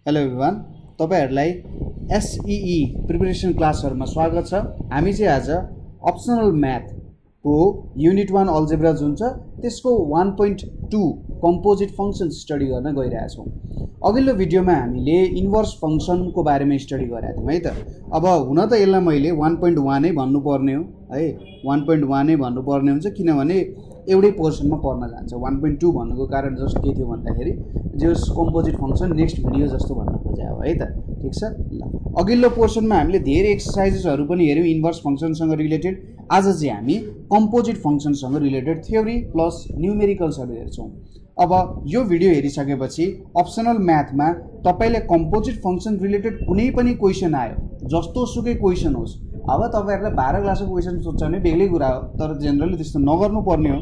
Hello everyone, तपाईहरुलाई SEE preparation क्लासहरुमा स्वागत छ। हामी चाहिँ आज अप्सनल म्याथ को युनिट 1 अल्जेब्रा जुन छ त्यसको 1.2 कम्पोजिट फंक्सन स्टडी गर्न गइरहेका छौं। अघिल्लो भिडियोमा हामीले इन्भर्स फंक्सन को बारेमा स्टडी गरेका थियौं है त। अब हुन त यसलाई मैले 1.1 नै भन्नु पर्ने हो है, 1.1 नै भन्नु पर्ने हुन्छ किनभने एउटै पोर्सनमा पर्न जान्छ। 1.2 भन्नुको कारण जस्ट के थियो भन्दाखेरि जस कम्पोजिट फंक्सन नेक्स्ट भिडियो जस्तो भन्न खोजे हो है त। ठीक छ ल, अघिल्लो पोर्सनमा हामीले धेरै एक्सरसाइजेसहरु पनि हेर्यौं इन्भर्स फंक्सनसँग रिलेटेड। आज चाहिँ हामी कम्पोजिट फंक्सनसँग रिलेटेड थ्योरी प्लस न्यूमेरिकल्सहरु हेर्छौं। अब यो भिडियो हेरिसकेपछि अप्सनल म्याथमा तपाईले कम्पोजिट फंक्सन रिलेटेड कुनै पनि क्वेशन आयो, जस्तो सुकै क्वेशन होस्, अब तपाईहरुले 12 क्लासको क्वेशन सोध्छ भने बेग्लै कुरा हो, तर जनरली त्यस्तो नगर्नु पर्ने हो।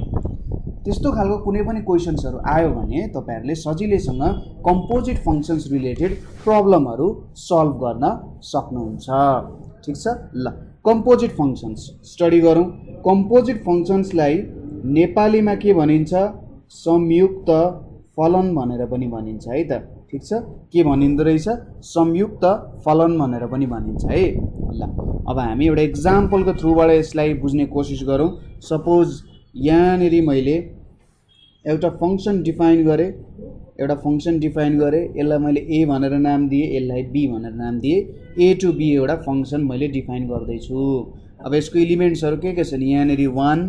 त्यस्तो खालको कुनै पनि क्वेशन्सहरु आयो भने तपाईहरुले सजिलैसँग कम्पोजिट फंक्सन्स रिलेटेड प्रब्लमहरु सल्भ गर्न सक्नुहुन्छ। ठीक छ ल, कम्पोजिट फंक्सन्स स्टडी गरौँ। कम्पोजिट फंक्सन्सलाई नेपालीमा के भनिन्छ? संयुक्त फलन भनेर पनि भनिन्छ है त। ठीक छ, के भनिन्दो रहेछ? संयुक्त फलन भनेर पनि भनिन्छ है। ल अब हामी एउटा एक्जाम्पलको थ्रुबाट यसलाई बुझ्ने कोसिस गरौँ। सपोज यहाँनेरि मैले एउटा फंक्सन डिफाइन गरे, यसलाई मैले a भनेर नाम दिए, यसलाई b भनेर नाम दिए। a to b एउटा फंक्सन मैले डिफाइन गर्दै छु। अब यसको एलिमेन्ट्सहरु के छन्? यहाँनेरि 1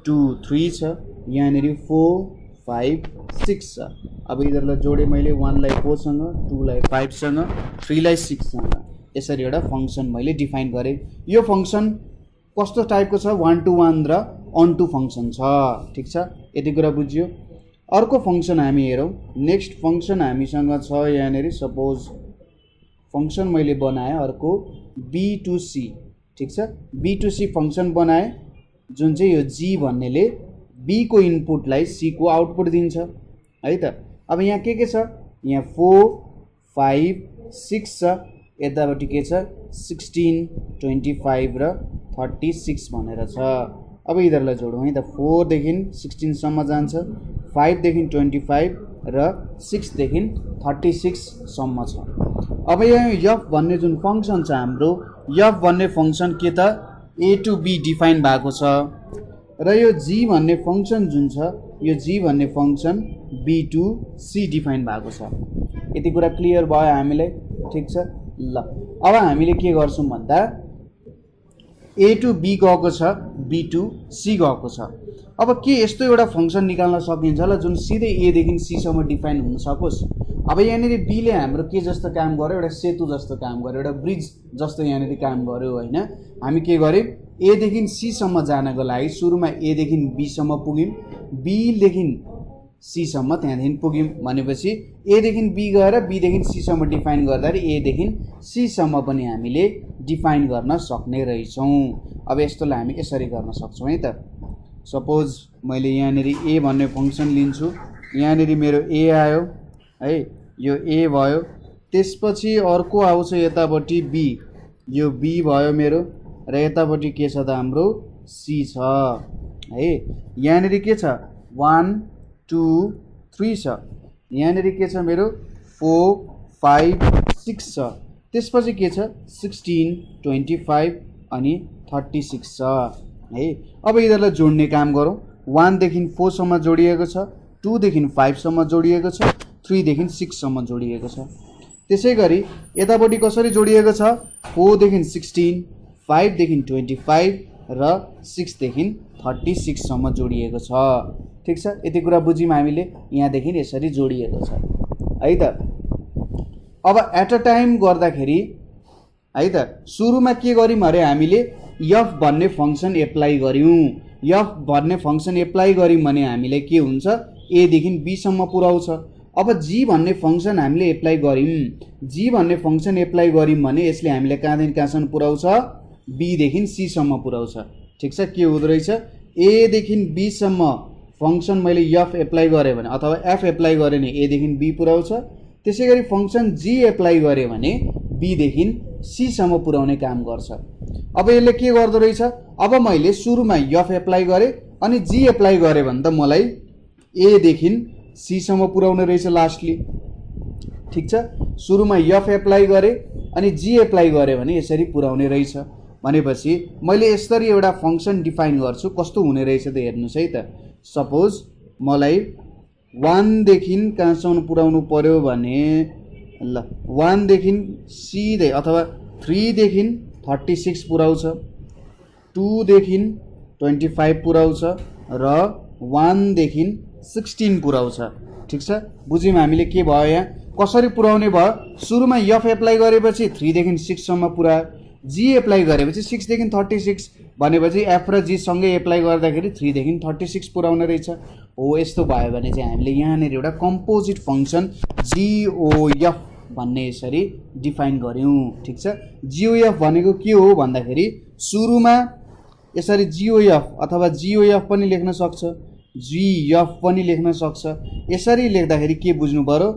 2 3 छ, यहाँनेरि 4 5 6 छ। अब यिनीहरुलाई जोडे मैले 1 लाई 4 सँग, 2 लाई 5 सँग, 3 लाई 6 सँग। यसरी एउटा फंक्सन मैले डिफाइन गरे। यो फंक्सन कस्तो टाइपको छ? 1 to 1 र अन टु फंक्सन छ। ठीक छ, यति कुरा बुझ्यो। अर्को फंक्सन हामी हेरौं। नेक्स्ट फंक्सन हामीसँग छ यहाँनेरि। सपोज फंक्सन मैले बनाए अर्को b to c। ठीक छ, b to c फंक्सन बनाए जुन चाहिँ यो g भन्नेले b को इनपुटलाई c को आउटपुट दिन्छ है त। अब यहाँ के छ? यहाँ 4 5 6 छ, यतापट्टि के छ? 16 25 र 36 भनेर छ। अब यिनीहरुलाई जोडौं है त। 4 देखि 16 सम्म जान्छ, 5 देखि 25 र 6 देखि 36 सम्म छ। अब यहाँ f भन्ने जुन फंक्सन छ हाम्रो, f भन्ने फंक्सन के त? a to b डिफाइन भएको छ। र यो g भन्ने फंक्सन जुन छ, यो g भन्ने function b to c define भएको छ। यति कुरा क्लियर भयो हामीलाई। ठीक छ ल, अब हामीले के गर्छौं भन्दा a to b गएको छ, b to c गएको छ। अब के यस्तो एउटा फंक्सन निकाल्न सकिन्छ ल जुन सिधै a देखि c सम्म डिफाइन हुन सकोस्? अब यहाँनेरि b ले हाम्रो के जस्तो काम गर्यो? एउटा सेतु जस्तो काम गर्यो, एउटा ब्रिज जस्तो यहाँनेरि काम गर्यो हैन। हामी के गर्यौं? a देखि c सम्म जानको लागि सुरुमा a देखि b सम्म पुग्यौं, b देखि c सम्म त्यहाँदेखि पुग्यौं भनेपछि a देखि b गएर b देखि c सम्म डिफाइन गर्दाखेरि a देखि c सम्म पनि हामीले डिफाइन गर्न सक्ने रहेछौं। अब यस्तोलाई हामी यसरी गर्न सक्छौं है त। सपोज मैले यहाँनेरि a भन्ने फंक्सन लिन्छु, यहाँनेरि मेरो a आयो है, यो a भयो। त्यसपछि अर्को आउँछ यतापट्टि b, यो b भयो मेरो, र यतापट्टि के छ त? हाम्रो c छ है। यहाँनेरि के छ? 1 2 3 छ, यहाँनेरि के छ मेरो? 4 5 6 छ। त्यसपछि के छ? 16 25 अनि 36 छ है। अब यिनीहरुलाई जोड्ने काम गरौँ। 1 देखि 4 सम्म जोडिएको छ, 2 देखि 5 सम्म जोडिएको छ, 3 देखि 6 सम्म जोडिएको छ। त्यसैगरी यतापट्टि कसरी जोडिएको छ? 4 देखि 16, 5 देखि 25 र 6 देखि 36 सम्म जोडिएको छ। ठीक छ, यति कुरा बुझ्यौं हामीले। यहाँ देखि यसरी जोडिएको छ है त। अब एट अ टाइम गर्दाखेरि है त, सुरुमा के गर्यौं अरे हामीले? f भन्ने फंक्सन एप्लाई गर्यौं। f भन्ने फंक्सन एप्लाई गर्यौं भने हामीले के हुन्छ? a देखि b सम्म पुर्याउँछ। अब g भन्ने फंक्सन हामीले एप्लाई गर्यौं, g भन्ने फंक्सन एप्लाई गर्यौं भने यसले हामीले कहाँदेखि कहाँसम्म पुर्याउँछ? b देखि c सम्म पुर्याउँछ। ठीक छ, के हुँदो रहेछ? a देखि b सम्म फंक्सन मैले f एप्लाई गरे भने अथवा f एप्लाई गरे भने a देखि b पुर्याउँछ। त्यसैगरी फंक्सन g एप्लाई गरे भने b देखि c सम्म पुर्याउने काम गर्छ। अब यसले के गर्दो रहेछ? अब मैले सुरुमा f एप्लाई गरे अनि g एप्लाई गरे भने त मलाई a देखि c सम्म पुर्याउने रहेछ लास्टली। ठिक छ। सुरुमा एफ एप्लाई गरेँ अनि जी एप्लाई गरेँ भने यसरी पुर्याउने रहेछ। भनेपछि मैले यसरी एउटा फङ्सन डिफाइन गर्छु, कस्तो हुने रहेछ त हेर्नुहोस् है त। सपोज मलाई 1 देखि कहाँसम्म पुर्याउनु पर्यो भने ल 1 देखि सिधै अथवा 3 देखि 36 पुर्याउँछ, 2 देखि 25 पुर्याउँछ र 1 देखि 16 पुर्याउँछ। ठिक छ, बुझ्यौँ हामीले के भयो यहाँ कसरी पुर्याउने भयो। सुरुमा एफ एप्लाई गरेपछि 3 देखि 6 सम्म पुर्यायो, जी एप्लाई गरेपछि 6 देखि 36 भनेपछि एफ र जी सँगै एप्लाई गर्दाखेरि 3 देखि 36 पुर्याउने रहेछ। हो यस्तो भयो भने चाहिँ हामीले यहाँनिर एउटा कम्पोजिट फङ्सन जिओएफ भन्ने यसरी डिफाइन गऱ्यौँ। ठिक छ, जिओएफ भनेको के हो भन्दाखेरि सुरुमा यसरी जिओएफ अथवा जिओएफ पनि लेख्न सक्छ, जिएफ पनि लेख्न सक्छ। यसरी लेख्दाखेरि के बुझ्नु पर्यो,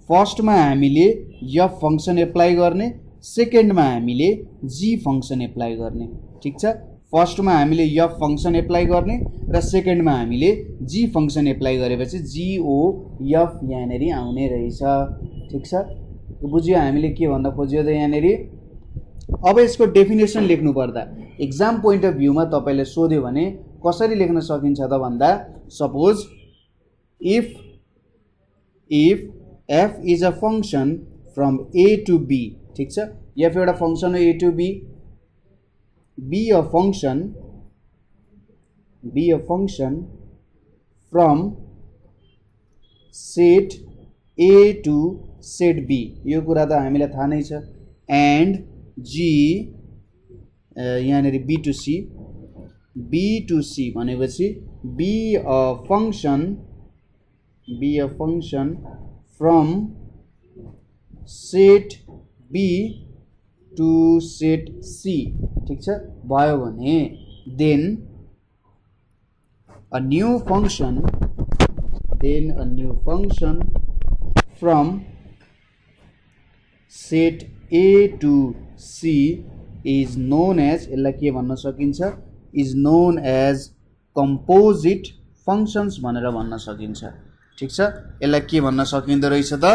फर्स्टमा हामीले एफ फङ्सन एप्लाई गर्ने, सेकेन्डमा हामीले जी फङ्सन एप्लाई गर्ने। ठिक छ, फर्स्टमा हामीले एफ फङ्सन एप्लाई गर्ने र सेकेन्डमा हामीले जी फङ्सन एप्लाई गरेपछि जिओएफ यहाँनिर आउने रहेछ। ठिक छ, बुझ्यो हामीले के भन्न खोज्यो त यहाँनिर। अब यसको डेफिनेसन लेख्नु पर्दा एक्जाम पोइन्ट अफ भ्यूमा तपाईँले सोध्यो भने कसरी लेख्न सकिन्छ त भन्दा suppose if f is a function from A to B. ठिक छ, एफ एउटा फङ्सन हो A to B, be a function from set A to set B, यो कुरा त हामीलाई थाहा नै छ। एन्ड जी यहाँनिर बी टु सी भनेपछि be a function from set B to set C. ठिक छ, भयो भने then a new function from set A to C is known as, यसलाई के भन्न सकिन्छ, is known as composite functions भनेर भन्न सकिन्छ। ठिक छ, यसलाई के भन्न सकिँदो रहेछ त,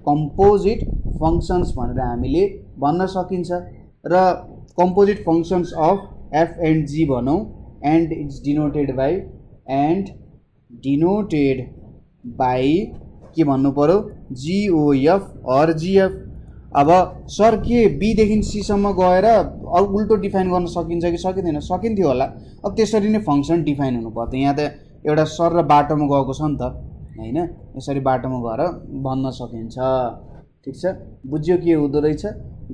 कम्पोजिट फङ्सन्स भनेर हामीले भन्न सकिन्छ। र composite functions of f and g भनौँ, एन्ड इट्स डिनोटेड बाई के भन्नु पर्यो, जिओएफ अर जिएफ। अब सर के बीदेखि सीसम्म गएर अरू उल्टो डिफाइन गर्न सकिन्छ कि सकिँदैन, सकिन्थ्यो होला। अब त्यसरी नै फङ्सन डिफाइन हुनु पर्थ्यो। यहाँ त एउटा सर र बाटोमा गएको छ नि त होइन, यसरी बाटोमा गएर भन्न सकिन्छ। ठिक छ, बुझ्यो के हुँदो रहेछ।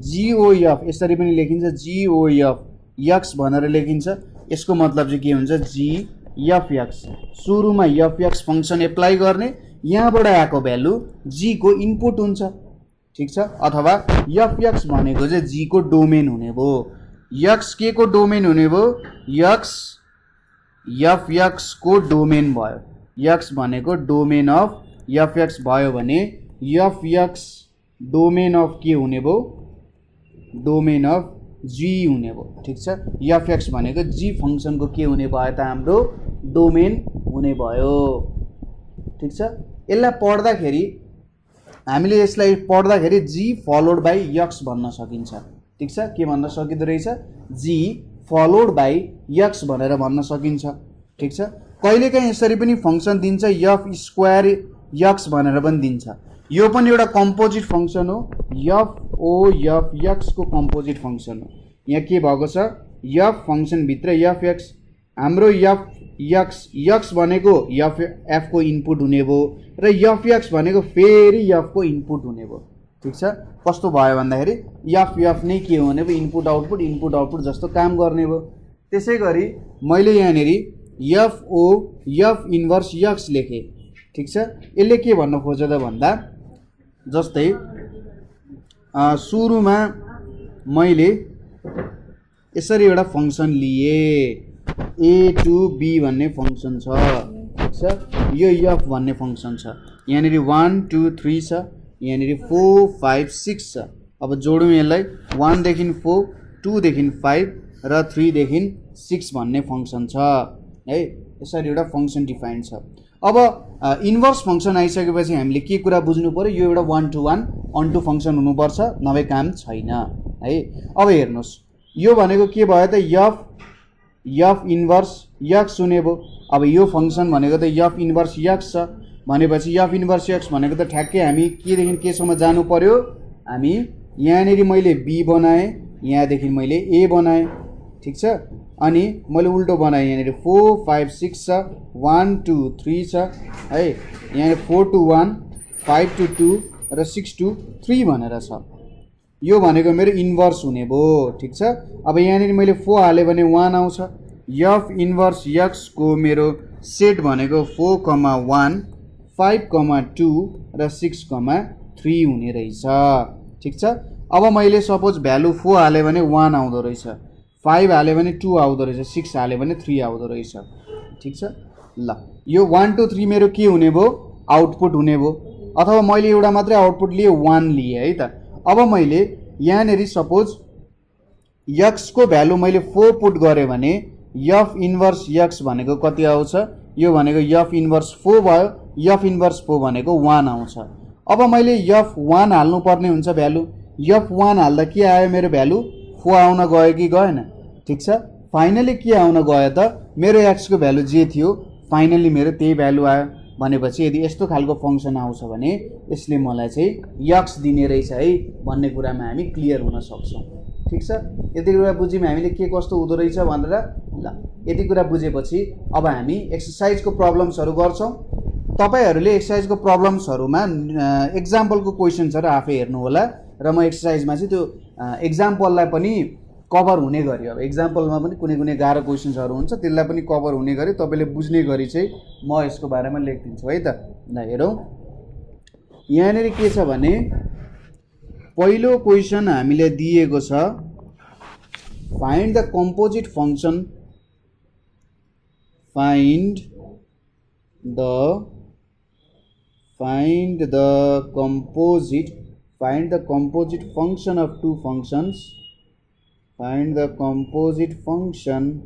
जिओएफ यसरी पनि लेखिन्छ, जिओएफ एक्स भनेर लेखिन्छ। यसको मतलब चाहिँ के हुन्छ, जिएफएक्स। सुरुमा एफएक्स फङ्सन एप्लाई गर्ने, यहाँबाट आएको भ्यालु जी को इनपुट हुन्छ। ठिक छ, अथवा एफएक्स भनेको चाहिँ जी को डोमेन हुने भयो। एक्स के को डोमेन हुने भयो, एक्स एफएक्स को डोमेन भयो। एक्स भनेको डोमेन अफ एफएक्स भयो भने एफएक्स डोमेन अफ के हुने भयो, डोमेन अफ जी हुने भयो। ठिक छ, एफएक्स भनेको जी फङ्सनको के हुने भयो त, हाम्रो डोमेन हुने भयो। ठिक छ, यसलाई पढ्दाखेरि हामीले यसलाई पढ्दाखेरि जी फलोड बाई एक्स भन्न सकिन्छ। ठिक छ, के भन्न सकिँदो रहेछ, जी फलोड बाई एक्स भनेर भन्न सकिन्छ। ठिक छ, कहिलेकाहीँ यसरी पनि फङ्सन दिन्छ, एफ स्क्वायर एक्स भनेर पनि दिन्छ। यो पनि एउटा कम्पोजिट फङ्सन हो, एफ एक्स को कम्पोजिट फङ्सन हो। यहाँ के भएको छ, एफ फङ्सनभित्र एफएक्स, हाम्रो एक्स भनेको एफ को इनपुट हुने भयो र एफएक्स भनेको फेरि एफ को इनपुट हुने भयो। ठिक छ, कस्तो भयो भन्दाखेरि एफ नै के हुने भयो, इनपुट आउटपुट जस्तो काम गर्ने भयो। त्यसै गरी मैले यहाँनिर एफ इन्भर्स एक्स लेखेँ। ठिक छ, यसले के भन्न खोज्यो त भन्दा जस्तै सुरुमा मैले यसरी एउटा फङ्सन लिएँ, ए टु बी भन्ने फङ्सन छ। ठिक छ, यो एफ भन्ने फङ्सन छ। यहाँनिर 1 2 3 छ, यहाँनिर 4 5 6 छ। अब जोडौँ यसलाई, 1 देखि 4, 2 देखि 5 र 3 देखि 6 भन्ने फङ्सन छ है। यसरी एउटा फङ्सन डिफाइन छ। अब इन्भर्स फङ्सन आइसकेपछि हामीले के कुरा बुझ्नु पर्यो, यो एउटा 1 to 1 अन टू फङ्सन हुनुपर्छ, नभए काम छैन है। अब हेर्नुहोस् यो भनेको के भयो त यफ इन्भर्स यक्स हुने भयो। अब यो फङ्सन भनेको त यफ इन्भर्स यक्स छ भनेपछि यफ इन्भर्स यक्स भनेको त ठ्याक्कै हामी केदेखि केसम्म जानु पर्यो, हामी यहाँनिर मैले बी बनाएँ, यहाँदेखि मैले ए बनाएँ, ठिक छ। अनि मैले उल्टो बनाएँ, यहाँनिर 4 5 6 छ, 1 2 3 छ है, यहाँनिर 4 to 1 5 to 2 र 6 to 3 भनेर छ। यो भनेको मेरो इन्भर्स हुने भयो, ठिक छ। अब यहाँनिर मैले 4 हालेँ भने 1 आउँछ। यफ इन्भर्स यक्सको मेरो सेट भनेको 4, 1 5, 2 र 6, 3 हुने रहेछ, ठिक छ। अब मैले सपोज भ्यालु 4 हालेँ भने 1 आउँदो रहेछ, 5 हाल्यो भने 2 आउँदो रहेछ, 6 हाल्यो भने 3 आउँदो रहेछ, ठिक छ। ल यो 1 to 3 मेरो के हुने भयो, आउटपुट हुने भयो। अथवा मैले एउटा मात्रै आउटपुट लिए 1 लिए है त। अब मैले यहाँनिर सपोज यक्सको भ्यालु मैले 4 पुट गरेँ भने यफ इन्भर्स यक्स भनेको कति आउँछ, यो भनेको यफ इन्भर्स 4 भयो, यफ इन्भर्स 4 भनेको 1 आउँछ। अब मैले यफ 1 हाल्नुपर्ने हुन्छ भ्यालु, यफ 1 हाल्दा के आयो मेरो भ्यालु 4 आउन गयो कि गएन, ठिक छ। फाइनली के आउन गयो त, मेरो एक्सको भ्यालु जे थियो फाइनली मेरो त्यही भ्यालु आयो भनेपछि यदि यस्तो खालको फङ्सन आउँछ भने यसले मलाई चाहिँ यक्स दिने रहेछ है भन्ने कुरामा हामी क्लियर हुन सक्छौँ, ठिक छ। यति कुरा बुझ्यौँ हामीले के कस्तो हुँदो रहेछ भनेर। ल यति कुरा बुझेपछि अब हामी एक्सर्साइजको प्रब्लम्सहरू गर्छौँ। तपाईँहरूले एक्सर्साइजको प्रब्लम्सहरूमा एक्जाम्पलको क्वेसन्सहरू आफै हेर्नु होला र म एक्सर्साइजमा चाहिँ त्यो एक्जाम्पललाई पनि कभर हुने गरी, अब एक्जाम्पलमा पनि कुनै कुनै गाह्रो क्वेसन्सहरू हुन्छ त्यसलाई पनि कभर हुने गरी तपाईँले बुझ्ने गरी चाहिँ म यसको बारेमा लेखिदिन्छु है त। ल हेरौँ यहाँनिर के छ भने पहिलो क्वेसन हामीले दिएको छ find the composite function, find the composite function of two functions, find the composite function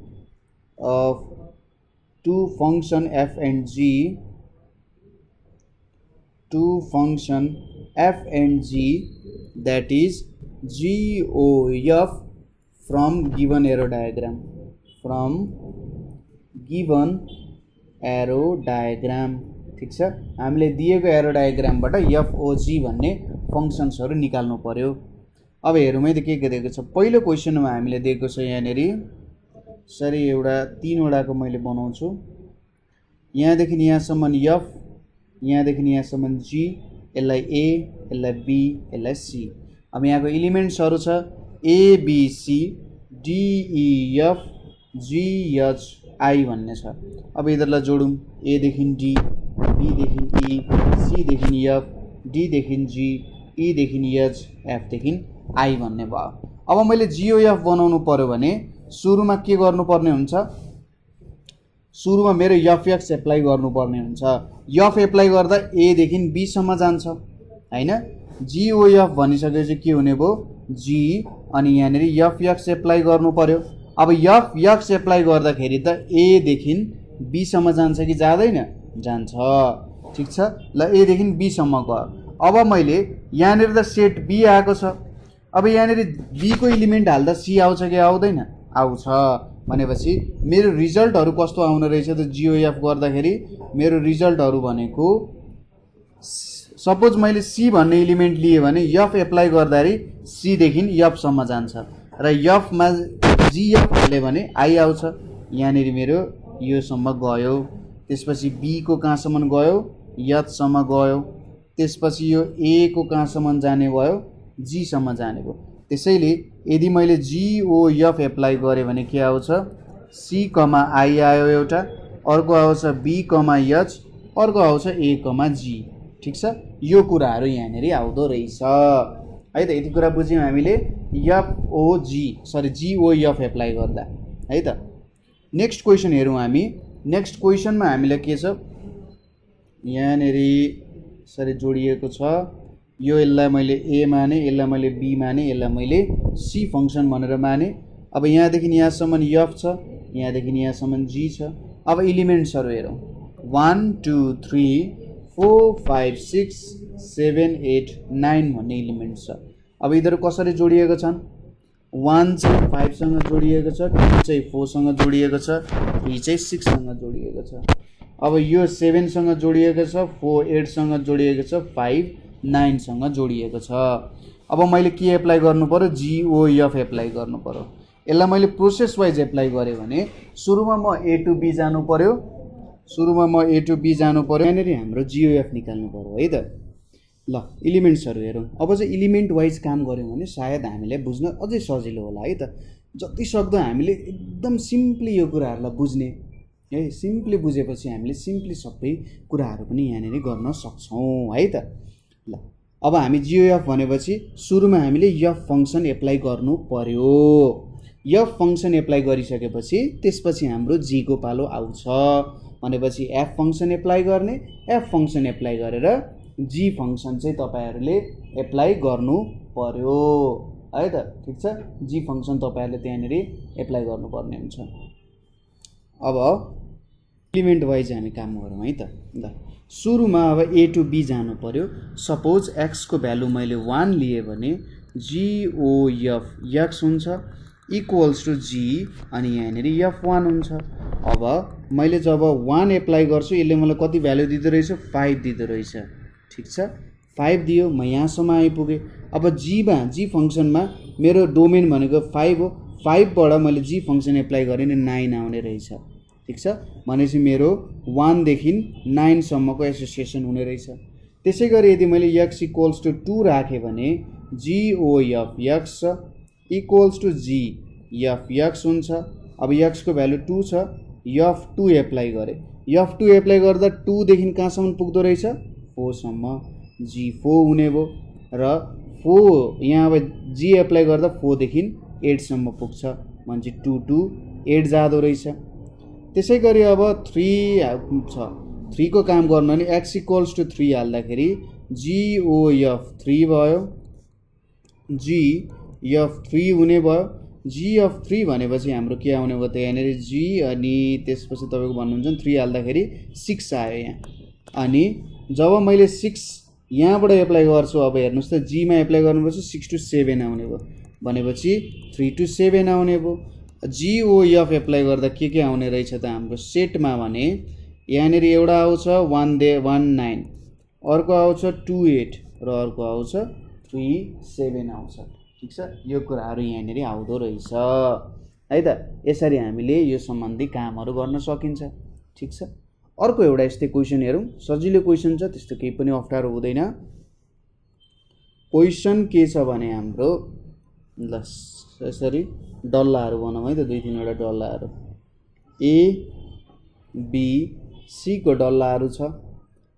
of two function f and g, that is g o f from given arrow diagram, ठिक छ। हामीले दिएको arrow डायग्रामबाट FOG भन्ने फङ्सन्सहरू निकाल्नु पर्यो। अब हेरौँ है त के दिएको छ। पहिलो क्वेसनमा हामीले दिएको छ यहाँनिर सरी एउटा 3 वटाको मैले बनाउँछु, यहाँदेखि यहाँसम्म एफ, यहाँदेखि यहाँसम्म जी, यसलाई ए, यसलाई बी, यसलाई सी। अब यहाँको एलिमेन्ट्सहरू छ a b c d e f g h i भन्ने छ। अब यिनीहरूलाई जोडौँ, ए देखि डी, बी देखि ई, सी देखि एफ, डी देखि जी, ई देखि एच, एफ देखि आई भन्ने भयो। अब मैले जिओएफ बनाउनु पर्यो भने सुरुमा के गर्नुपर्ने हुन्छ, सुरुमा मेरो एफएक्स एप्लाई गर्नुपर्ने हुन्छ। एफ एप्लाई गर्दा ए देखि बी सम्म जान्छ हैन। जिओएफ भनिसकेपछि के हुने भयो जी, अनि यहाँनिर एफएक्स एप्लाई गर्नु पर्यो। अब एफएक्स एप्लाई गर्दाखेरि त ए देखि बी सम्म जान्छ कि जाँदैन, जान्छ, ठिक छ। ल ए देखि बी सम्म गयो। अब मैले यहाँनिर त सेट बी आएको छ, अब यहाँनिर बी को एलिमेन्ट हाल्दा सी आउँछ कि आउँदैन, आउँछ भनेपछि मेरो रिजल्टहरू कस्तो आउने रहेछ त जिओएफ गर्दाखेरि मेरो रिजल्टहरू भनेको सपोज मैले सी भन्ने एलिमेन्ट लिए भने एफ एप्लाई गर्दाखेरि सी देखि एफ सम्म जान्छ र एफमा जिएफ हाल्यो भने आई आउँछ। यहाँनिर मेरो योसम्म गयो, त्यसपछि बी को कहाँसम्म गयो एचसम्म गयो, त्यसपछि यो ए को कहाँसम्म जाने भयो जी सम्म जाने भयो। त्यसैले यदि मैले जिओएफ एप्लाई गरेँ भने के आउँछ सी कमा आई आयो एउटा, अर्को आउँछ बी कमा एच, अर्को आउँछ ए कमा जी, ठिक छ। यो कुराहरू यहाँनिर आउँदो रहेछ है त। यति कुरा बुझ्यौँ हामीले एफओजी सरी जिओएफ एप्लाई गर्दा है त। नेक्स्ट क्वेसन हेरौँ हामी। नेक्स्ट क्वेसनमा हामीले के छ यहाँनिर सरी जोडिएको छ, यो यसलाई मैले ए माने, यसलाई मैले बी माने, यसलाई मैले सी फङ्सन भनेर माने। अब यहाँदेखि यहाँसम्म एफ छ, यहाँदेखि यहाँसम्म जी छ। अब एलिमेन्ट्सहरू हेरौँ, 1 2 3 4 5 6 7 8 9 भन्ने इलिमेन्ट छ। अब यिनीहरू कसरी जोडिएका छन्? 1 चाहिँ 5 सँग जोडिएको छ, 2 चाहिँ 4 सँग जोडिएको छ, 3 चाहिँ 6 सँग जोडिएको छ। अब यो 7 सँग जोडिएको छ, 4 8 सँग जोडिएको छ, 5 9 सँग जोडिएको छ। अब मैले के एप्लाई गर्नु पर्यो? GOF एप्लाई गर्नु पर्यो। यसलाई मैले प्रोसेस वाइज एप्लाई गरेँ भने सुरुमा म A to B जानु पर्यो, यहाँनिर हाम्रो GOF निकाल्नु पर्यो है त। ल इलिमेन्ट्सहरू हेरौँ। अब चाहिँ इलिमेन्ट वाइज काम गऱ्यौँ भने सायद हामीलाई बुझ्न अझै सजिलो होला है त। जति सक्दो हामीले एकदम सिम्पली यो कुराहरूलाई बुझ्ने है, सिम्पली बुझेपछि हामीले सिम्पली सबै कुराहरू पनि यहाँनिर गर्न सक्छौँ है त। ल अब हामी GOF भनेपछि सुरुमा हामीले यफ फङ्सन एप्लाई गर्नु पर्यो। यफ फङ्सन एप्लाई गरिसकेपछि त्यसपछि हाम्रो जी को पालो आउँछ भनेपछि एफ फङ्सन एप्लाई गर्ने, एफ फङ्सन एप्लाई गरेर जी फङ्सन चाहिँ तपाईँहरूले एप्लाई गर्नु पर्यो है त। ठिक छ, जी फङ्सन तपाईँहरूले त्यहाँनिर एप्लाई गर्नुपर्ने हुन्छ। अब इलिमेन्ट वाइज हामी काम गरौँ है त। ल सुरुमा अब A to B जानु पर्यो। सपोज x को भ्यालु मैले 1 लिएँ भने GOF x हुन्छ इक्वल्स टु G अनि यहाँनिर F1 हुन्छ। अब मैले जब 1 एप्लाई गर्छु यसले मलाई कति भ्यालु दिँदो रहेछ? 5 दिँदो रहेछ। ठिक छ, 5 दियो, म यहाँसम्म आइपुगेँ। अब जी फङ्सनमा मेरो डोमेन भनेको 5 हो, 5 बाट मैले जी फङ्सन एप्लाई गरेँ भने 9 आउने रहेछ। ठिक छ, भनेपछि मेरो 1 देखि 9 सम्मको एसोसिएसन हुने रहेछ। त्यसै गरी यदि मैले x इक्वल्स टु 2 राखेँ भने GOF x equals to GF हुन्छ। अब x को भ्यालु 2 छ, F2 एप्लाई गरेँ। F2 एप्लाई गर्दा 2 देखि कहाँसम्म पुग्दो रहेछ? 4 सम्म, G4 हुने भयो र 4 यहाँ अब G एप्लाई गर्दा 4 देखि 8 सम्म पुग्छ भने 2 to 8 जाँदो रहेछ। त्यसै गरी अब 3 छ, 3 को काम गर्नु भने x इक्वल्स टु 3 हाल्दाखेरि GOF 3 भयो, GF3 हुने भयो। GF3 भनेपछि हाम्रो के आउने भयो त? यहाँनिर G अनि त्यसपछि तपाईँको भन्नुहुन्छ 3 हाल्दाखेरि 6 आयो यहाँ। अनि जब मैले 6 यहाँबाट एप्लाई गर्छु, अब हेर्नुहोस् त G मा एप्लाई गर्नुपर्छ 6 to 7 आउने भयो भनेपछि 3 to 7 आउने भयो। GOF एप्लाई गर्दा के आउने रहेछ त हाम्रो सेटमा भने यहाँनिर एउटा आउँछ 19, अर्को आउँछ 28 र अर्को आउँछ 37 आउँछ। ठिक छ, यो कुराहरू यहाँनिर आउँदो रहेछ है त। यसरी हामीले यो सम्बन्धी कामहरू गर्न सकिन्छ। ठिक छ, अर्को एउटा यस्तै क्वेसन हेरौँ। सजिलो क्वेसन छ, त्यस्तो केही पनि अप्ठ्यारो हुँदैन। क्वेसन के छ भने हाम्रो ल यसरी डल्लाहरू बनाउँ है त, 2-3 वटा डल्लाहरू। A B C को डल्लाहरू छ,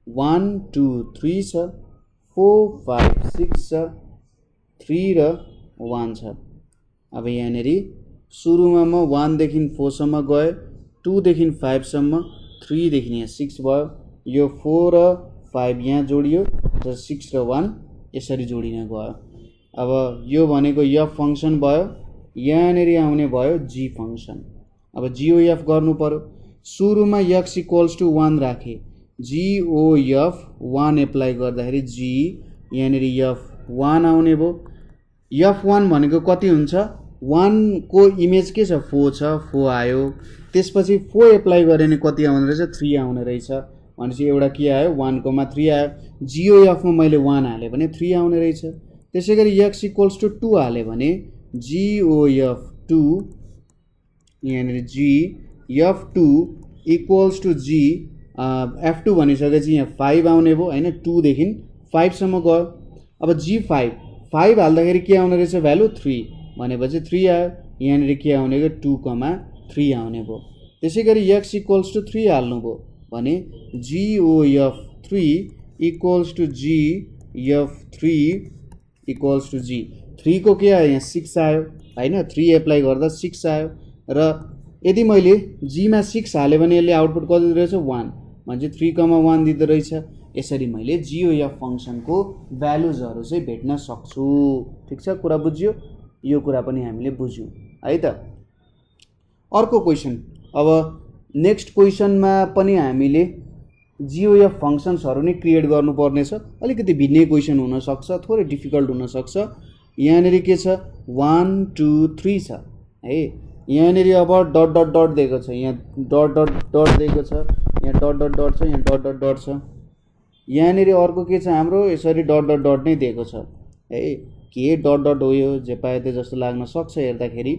1 2 3 छ, 4 5 6 छ, 3 र 1 छ। अब यहाँनिर सुरुमा म 1 देखि 4 सम्म गएँ, 2 देखि 5 सम्म, 3 देखि यहाँ 6 भयो, यो 4 र 5 यहाँ जोडियो र 6 र 1 यसरी जोडिन गयो। अब यो भनेको F फङ्सन भयो, यहाँनिर आउने भयो G फङ्सन। अब GOF गर्नु पर्यो। सुरुमा x इक्वल्स टु 1 राखेँ, GOF 1 एप्लाई गर्दाखेरि G यहाँनिर F1 आउने भयो। F1 भनेको कति हुन्छ? 1 को इमेज के छ? 4 छ, 4 आयो। त्यसपछि 4 एप्लाई गरे भने कति आउने रहेछ? 3 आउने रहेछ भनेपछि एउटा के आयो? 1,3 आयो। GOF मा मैले 1 हालेँ भने 3 आउने रहेछ। त्यसै गरी x इक्वल्स टु 2 हालेँ भने GOF 2 यहाँनिर GF2 equals to G F2 भनिसकेपछि यहाँ 5 आउने भयो हैन, 2 देखि 5 सम्म गयो। अब G5 हाल्दाखेरि के आउने रहेछ? भ्यालु 3 भनेपछि 3 आयो। यहाँनिर के आउने हो? 2,3 आउने भयो। त्यसै गरी x इक्वल्स टु 3 हाल्नु भयो भने GOF 3 equals to GF3 equals to G। 3 को के आयो? यहाँ 6 आयो हैन, 3 एप्लाई गर्दा 6 आयो। र यदि मैले G मा 6 हालेँ भने यसले आउटपुट कति दिँदो रहेछ? 1 भनेपछि 3,1 दिँदो रहेछ। यसरी मैले GOF फङ्सनको भ्यालुजहरू चाहिँ भेट्न सक्छु। ठिक छ, कुरा बुझ्यो? यो कुरा पनि हामीले बुझ्यौँ है त। अर्को क्वेसन। अब नेक्स्ट क्वेसनमा पनि हामीले जिओएफ फङ्सन्सहरू नै क्रिएट गर्नुपर्नेछ। अलिकति भिन्नै क्वेसन हुनसक्छ, थोरै डिफिकल्ट हुनसक्छ। यहाँनिर के छ 1 2 3 छ है। यहाँनिर अब डट डट डट दिएको छ, यहाँ डट डट डट दिएको छ, यहाँ डट डट डट छ, यहाँ डट डट डट छ। यहाँनिर अर्को के छ हाम्रो यसरी डट डट डट नै दिएको छ है। के डट डट हो यो जे पाए त्यो जस्तो लाग्न सक्छ हेर्दाखेरि,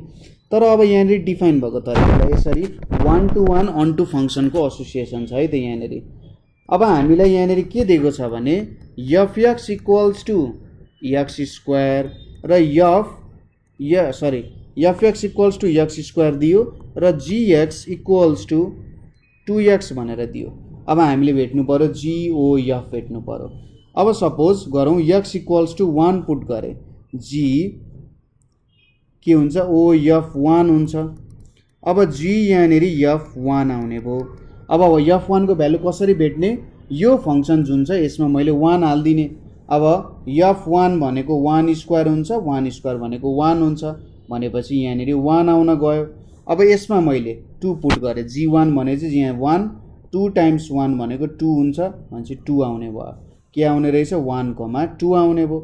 तर अब यहाँनिर डिफाइन भएको तरिकाले यसरी 1 to 1 अनटु फङ्सनको एसोसिएसन छ है त यहाँनिर। अब हामीलाई यहाँनिर के दिएको छ भने fx equals to x square र fx equals to x square दियो र gx इक्वल्स टु 2x भनेर दियो। अब हामीले भेट्नु पर्यो GOF भेट्नु पर्यो। अब सपोज गरौँ x इक्वल्स टु 1 पुट गरे, g के हुन्छ OF 1 हुन्छ। अब g यहाँनिर f1 आउने भयो। अब f1 को भ्यालु कसरी भेट्ने, यो फङ्सन जुन छ यसमा मैले 1 हालिदिने। अब f1 भनेको 1 स्क्वायर हुन्छ, 1 स्क्वायर भनेको 1 हुन्छ भनेपछि यहाँनिर 1 आउन गयो। अब यसमा मैले 2 पुट गरेँ, g1 भनेपछि यहाँ 1, 2 टाइम्स 1 भनेको 2 हुन्छ भनेपछि 2 आउने भयो। के आउने रहेछ 1, 2 आउने भयो।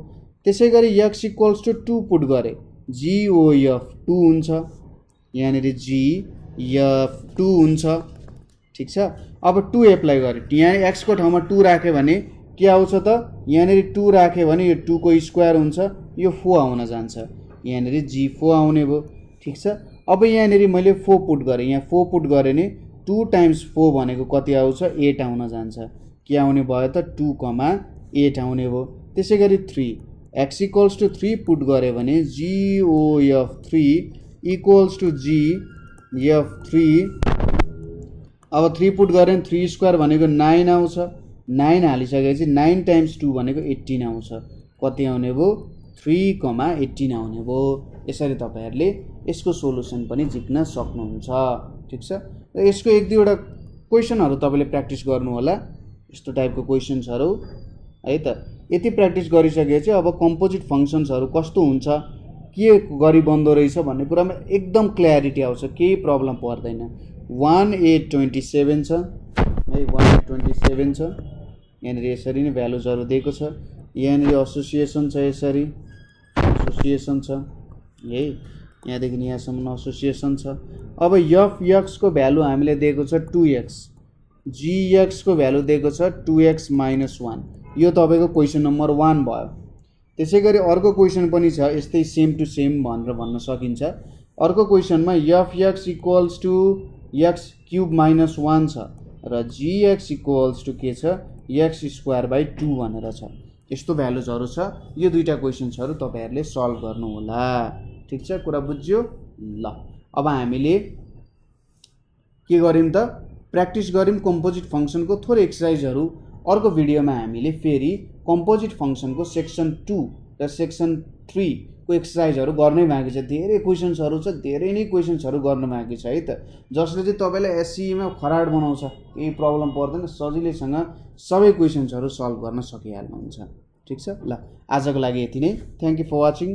त्यसै गरी x इक्वल्स टु 2 पुट गरेँ, GOF 2 हुन्छ, यहाँनिर GF2 हुन्छ। ठिक छ। अब 2 एप्लाई गरेँ, यहाँ x को ठाउँमा 2 राख्यो भने के आउँछ त, यहाँनिर 2 राख्यो भने यो 2 को स्क्वायर हुन्छ, यो 4 आउन जान्छ, यहाँनिर G4 आउने भयो। ठिक छ। अब यहाँनिर मैले 4 पुट गरेँ, यहाँ 4 पुट गरेँ नि 2 टाइम्स 4 भनेको कति आउँछ 8 आउन जान्छ। के आउने भयो त 2, 8 आउने भयो। त्यसै गरी 3 x इक्वल्स टु 3 पुट गऱ्यो भने GOF3 इक्वल्स टु GF3। अब 3 पुट गऱ्यो भने 3 स्क्वायर भनेको 9 आउँछ, 9 हालिसकेपछि 9 टाइम्स 2 भनेको 18 आउँछ। कति आउने भयो 3, 18 आउने भयो। यसरी तपाईहरुले यसको सोलुसन पनि जिक्न सक्नुहुन्छ। ठीक छ। र यसको एक दुईवटा क्वेशनहरु तपाईले प्र्याक्टिस गर्नु होला, यस्तो टाइपको क्वेशन्सहरु है त। यति प्र्याक्टिस गरिसकेपछि अब कम्पोजिट फंक्शन्सहरु कस्तो हुन्छ, के गरी बन्दो रहेछ भन्ने कुरामा एकदम क्ल्यारिटी आउँछ, केही प्रब्लम पर्दैन। 1827 छ है, 1827 छ। यहाँनिर यसरी नै भ्यालुजहरु दिएको छ, यहाँनिर एसोसिएसन छ, यसरी एसोसिएसन छ है, यहाँदेखि यहाँसम्म एसोसिएसन छ। अब f(x) को भ्यालु हामीले दिएको छ 2x, gx को भ्यालु दिएको छ 2x - 1। यो तपाईको क्वेशन नम्बर 1 भयो। त्यसैगरी अर्को क्वेशन पनि छ, यस्तै सेम टु सेम भनेर भन्न सकिन्छ। अर्को क्वेशनमा f(x) इक्वल्स टु x³ - 1 छ र gx इक्वल्स टु के छ x²/2 भनेर छ। यस्तो भ्यालुजहरु छ। यो दुईटा क्वेशन्सहरु तपाईहरुले सल्भ गर्नु होला। ठीक छ, कुरा बुझ्यो? ल अब हामीले के गर्यौं त, प्र्याक्टिस गर्यौं कम्पोजिट फंक्शनको थोरै एक्सरसाइजहरु। अर्को भिडियोमा हामीले फेरि कम्पोजिट फंक्शनको सेक्सन 2 र सेक्सन 3 को एक्सरसाइजहरु गर्नै बाँकी छ। धेरै क्वेशन्सहरु छ, धेरै नै क्वेशन्सहरु गर्न बाँकी छ है त, जसले चाहिँ तपाईलाई एससीई मा खराड बनाउँछ। केही प्रब्लम पर्दैन, सजिलैसँग सबै क्वेशन्सहरु सल्भ गर्न सकिहाल्नुहुन्छ। ठीक छ। ल आजको लागि यति नै। Thank you for watching.